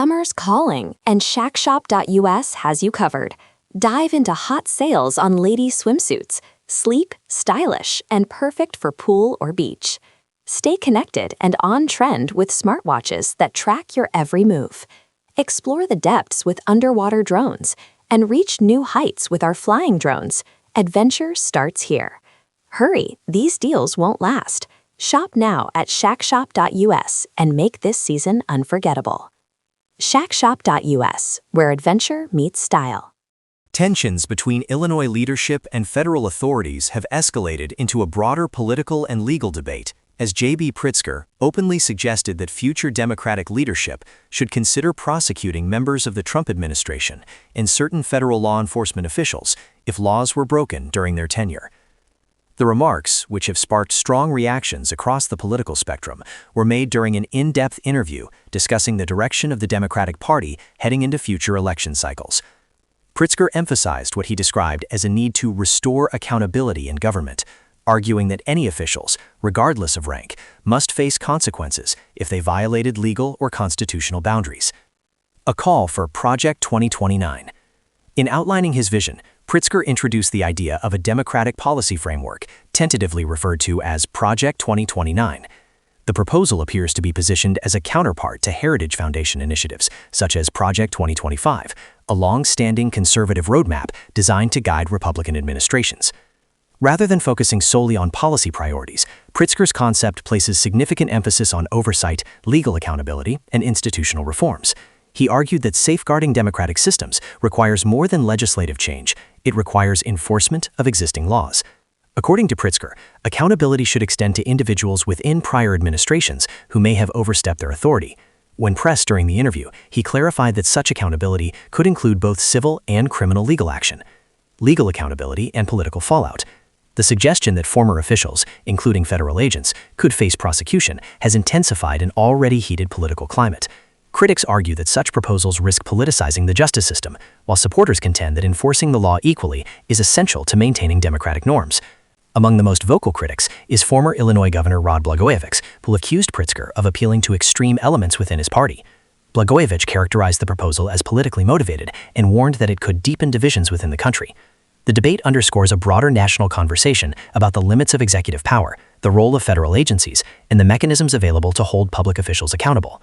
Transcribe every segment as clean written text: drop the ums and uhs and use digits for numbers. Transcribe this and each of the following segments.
Summer's calling, and shackshop.us has you covered. Dive into hot sales on lady swimsuits, sleek, stylish, and perfect for pool or beach. Stay connected and on trend with smartwatches that track your every move. Explore the depths with underwater drones and reach new heights with our flying drones. Adventure starts here. Hurry, these deals won't last. Shop now at shackshop.us and make this season unforgettable. Shackshop.us, where adventure meets style. Tensions between Illinois leadership and federal authorities have escalated into a broader political and legal debate, as JB Pritzker openly suggested that future Democratic leadership should consider prosecuting members of the Trump administration and certain federal law enforcement officials if laws were broken during their tenure. The remarks, which have sparked strong reactions across the political spectrum, were made during an in-depth interview discussing the direction of the Democratic Party heading into future election cycles. Pritzker emphasized what he described as a need to restore accountability in government, arguing that any officials, regardless of rank, must face consequences if they violated legal or constitutional boundaries. A call for Project 2029. In outlining his vision, Pritzker introduced the idea of a democratic policy framework, tentatively referred to as Project 2029. The proposal appears to be positioned as a counterpart to Heritage Foundation initiatives, such as Project 2025, a long-standing conservative roadmap designed to guide Republican administrations. Rather than focusing solely on policy priorities, Pritzker's concept places significant emphasis on oversight, legal accountability, and institutional reforms. He argued that safeguarding democratic systems requires more than legislative change. It requires enforcement of existing laws. According to Pritzker, accountability should extend to individuals within prior administrations who may have overstepped their authority. When pressed during the interview, he clarified that such accountability could include both civil and criminal legal action, legal accountability, and political fallout. The suggestion that former officials, including federal agents, could face prosecution has intensified an already heated political climate. Critics argue that such proposals risk politicizing the justice system, while supporters contend that enforcing the law equally is essential to maintaining democratic norms. Among the most vocal critics is former Illinois Governor Rod Blagojevich, who accused Pritzker of appealing to extreme elements within his party. Blagojevich characterized the proposal as politically motivated and warned that it could deepen divisions within the country. The debate underscores a broader national conversation about the limits of executive power, the role of federal agencies, and the mechanisms available to hold public officials accountable.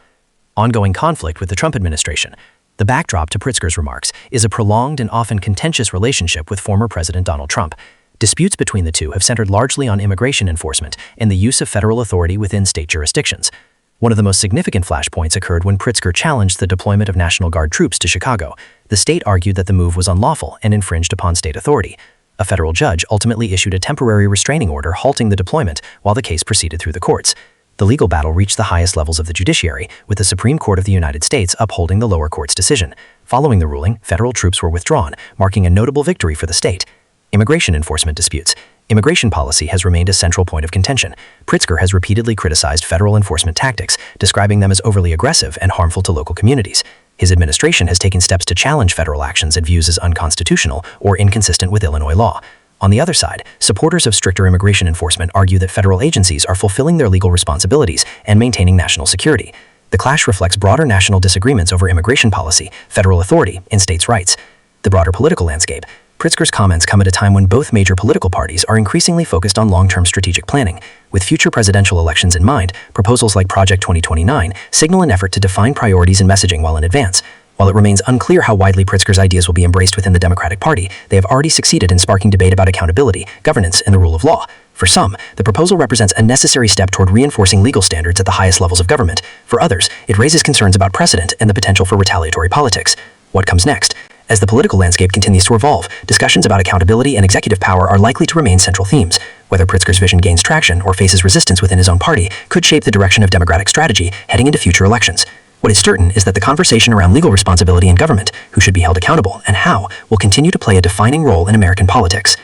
Ongoing conflict with the Trump administration. The backdrop to Pritzker's remarks is a prolonged and often contentious relationship with former President Donald Trump. Disputes between the two have centered largely on immigration enforcement and the use of federal authority within state jurisdictions. One of the most significant flashpoints occurred when Pritzker challenged the deployment of National Guard troops to Chicago. The state argued that the move was unlawful and infringed upon state authority. A federal judge ultimately issued a temporary restraining order halting the deployment while the case proceeded through the courts. The legal battle reached the highest levels of the judiciary, with the Supreme Court of the United States upholding the lower court's decision. Following the ruling, federal troops were withdrawn, marking a notable victory for the state. Immigration enforcement disputes. Immigration policy has remained a central point of contention. Pritzker has repeatedly criticized federal enforcement tactics, describing them as overly aggressive and harmful to local communities. His administration has taken steps to challenge federal actions it views as unconstitutional or inconsistent with Illinois law. On the other side, supporters of stricter immigration enforcement argue that federal agencies are fulfilling their legal responsibilities and maintaining national security. The clash reflects broader national disagreements over immigration policy, federal authority, and states' rights. The broader political landscape. Pritzker's comments come at a time when both major political parties are increasingly focused on long-term strategic planning. With future presidential elections in mind, proposals like Project 2029 signal an effort to define priorities and messaging well in advance. While it remains unclear how widely Pritzker's ideas will be embraced within the Democratic Party, they have already succeeded in sparking debate about accountability, governance, and the rule of law. For some, the proposal represents a necessary step toward reinforcing legal standards at the highest levels of government. For others, it raises concerns about precedent and the potential for retaliatory politics. What comes next? As the political landscape continues to evolve, discussions about accountability and executive power are likely to remain central themes. Whether Pritzker's vision gains traction or faces resistance within his own party could shape the direction of Democratic strategy heading into future elections. What is certain is that the conversation around legal responsibility in government, who should be held accountable, and how, will continue to play a defining role in American politics.